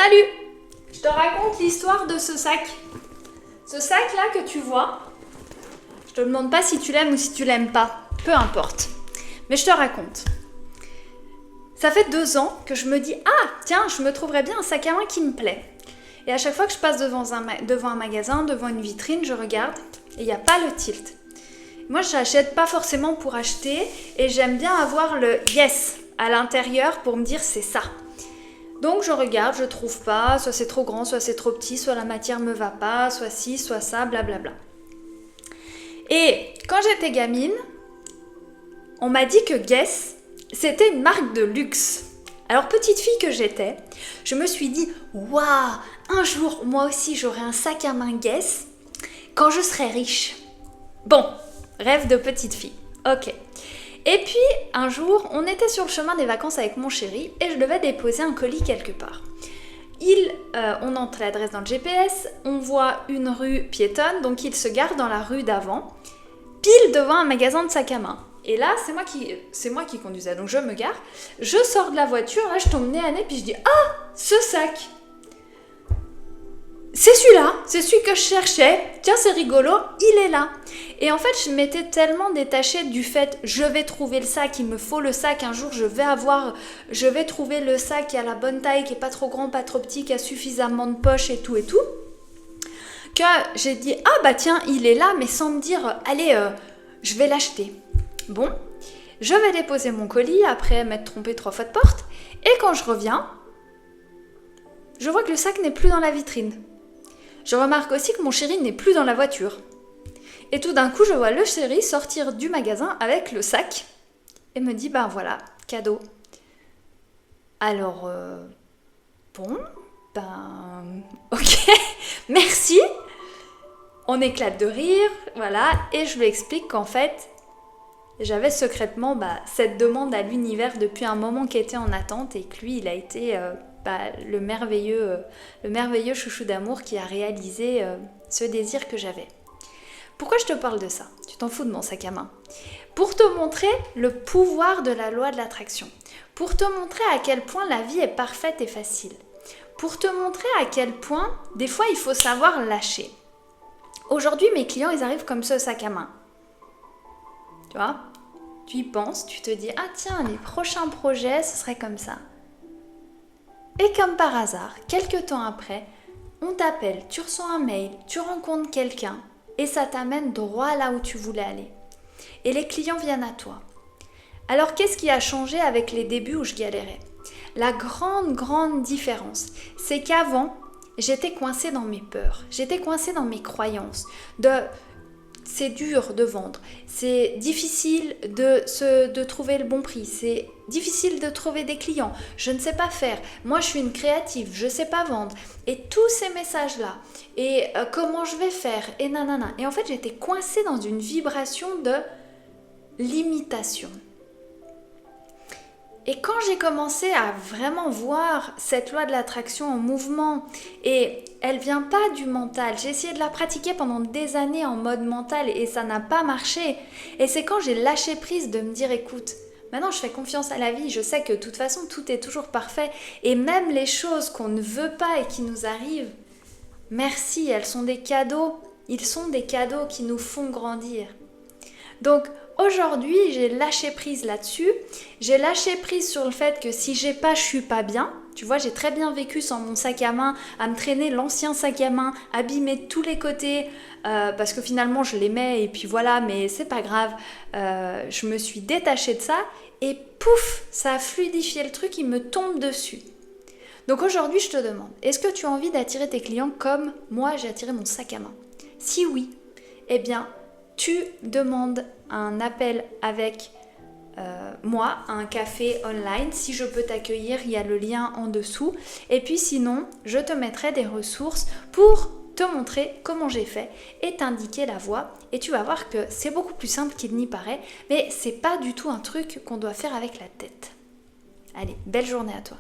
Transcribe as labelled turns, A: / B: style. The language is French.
A: Salut! Je te raconte l'histoire de ce sac. Ce sac-là que tu vois, je te demande pas si tu l'aimes ou si tu l'aimes pas, peu importe. Mais je te raconte. Ça fait 2 ans que je me dis « Ah, tiens, je me trouverais bien un sac à main qui me plaît. » Et à chaque fois que je passe devant un magasin, devant une vitrine, je regarde et il n'y a pas le tilt. Moi, je n'achète pas forcément pour acheter et j'aime bien avoir le « yes » à l'intérieur pour me dire « c'est ça ». Donc je regarde, je trouve pas, soit c'est trop grand, soit c'est trop petit, soit la matière me va pas, soit ci, soit ça, blablabla. Et quand j'étais gamine, on m'a dit que Guess, c'était une marque de luxe. Alors petite fille que j'étais, je me suis dit « Waouh, un jour, moi aussi, j'aurai un sac à main Guess quand je serai riche. » Bon, rêve de petite fille. Ok. Et puis, un jour, on était sur le chemin des vacances avec mon chéri et je devais déposer un colis quelque part. On entre l'adresse dans le GPS, on voit une rue piétonne, donc il se gare dans la rue d'avant, pile devant un magasin de sacs à main. Et là, c'est moi qui conduisais, donc je me gare, je sors de la voiture, là je tombe nez à nez, puis je dis « Ah, ce sac !» C'est celui-là, c'est celui que je cherchais, tiens c'est rigolo, il est là. Et en fait je m'étais tellement détachée du fait je vais trouver le sac, il me faut le sac, un jour je vais trouver le sac qui a la bonne taille, qui est pas trop grand, pas trop petit, qui a suffisamment de poches et tout, que j'ai dit ah bah tiens il est là mais sans me dire allez je vais l'acheter. Bon, je vais déposer mon colis après m'être trompée 3 fois de porte et quand je reviens, je vois que le sac n'est plus dans la vitrine. Je remarque aussi que mon chéri n'est plus dans la voiture. Et tout d'un coup, je vois le chéri sortir du magasin avec le sac et me dit, ben voilà, cadeau. Alors, bon, ok, merci. On éclate de rire, voilà, et je lui explique qu'en fait, j'avais secrètement cette demande à l'univers depuis un moment qui était en attente et que lui, il a été... le merveilleux chouchou d'amour qui a réalisé ce désir que j'avais. Pourquoi je te parle de ça? Tu t'en fous de mon sac à main? Pour te montrer le pouvoir de la loi de l'attraction. Pour te montrer à quel point la vie est parfaite et facile. Pour te montrer à quel point, des fois, il faut savoir lâcher. Aujourd'hui, mes clients, ils arrivent comme ce sac à main. Tu vois? Tu y penses, tu te dis, ah tiens, les prochains projets, ce serait comme ça. Et comme par hasard, quelques temps après, on t'appelle, tu reçois un mail, tu rencontres quelqu'un et ça t'amène droit là où tu voulais aller. Et les clients viennent à toi. Alors qu'est-ce qui a changé avec les débuts où je galérais? La grande différence, c'est qu'avant, j'étais coincée dans mes peurs, j'étais coincée dans mes croyances, c'est dur de vendre, c'est difficile de trouver le bon prix, c'est difficile de trouver des clients, je ne sais pas faire, moi je suis une créative, je ne sais pas vendre. Et tous ces messages-là, et comment je vais faire, et nanana. Et en fait j'étais coincée dans une vibration de limitation. Et quand j'ai commencé à vraiment voir cette loi de l'attraction en mouvement, et elle vient pas du mental, j'ai essayé de la pratiquer pendant des années en mode mental et ça n'a pas marché. Et c'est quand j'ai lâché prise de me dire écoute, maintenant je fais confiance à la vie, je sais que de toute façon tout est toujours parfait et même les choses qu'on ne veut pas et qui nous arrivent, merci, elles sont des cadeaux, ils sont des cadeaux qui nous font grandir. Donc aujourd'hui, j'ai lâché prise là-dessus. J'ai lâché prise sur le fait que si j'ai pas, je suis pas bien. Tu vois, j'ai très bien vécu sans mon sac à main, à me traîner l'ancien sac à main, abîmé de tous les côtés, parce que finalement je l'aimais et puis voilà, mais c'est pas grave. Je me suis détachée de ça et pouf, ça a fluidifié le truc, il me tombe dessus. Donc aujourd'hui, je te demande, est-ce que tu as envie d'attirer tes clients comme moi j'ai attiré mon sac à main? Si oui, eh bien, tu demandes un appel avec moi, un café online. Si je peux t'accueillir, il y a le lien en dessous. Et puis sinon, je te mettrai des ressources pour te montrer comment j'ai fait et t'indiquer la voie. Et tu vas voir que c'est beaucoup plus simple qu'il n'y paraît, mais c'est pas du tout un truc qu'on doit faire avec la tête. Allez, belle journée à toi.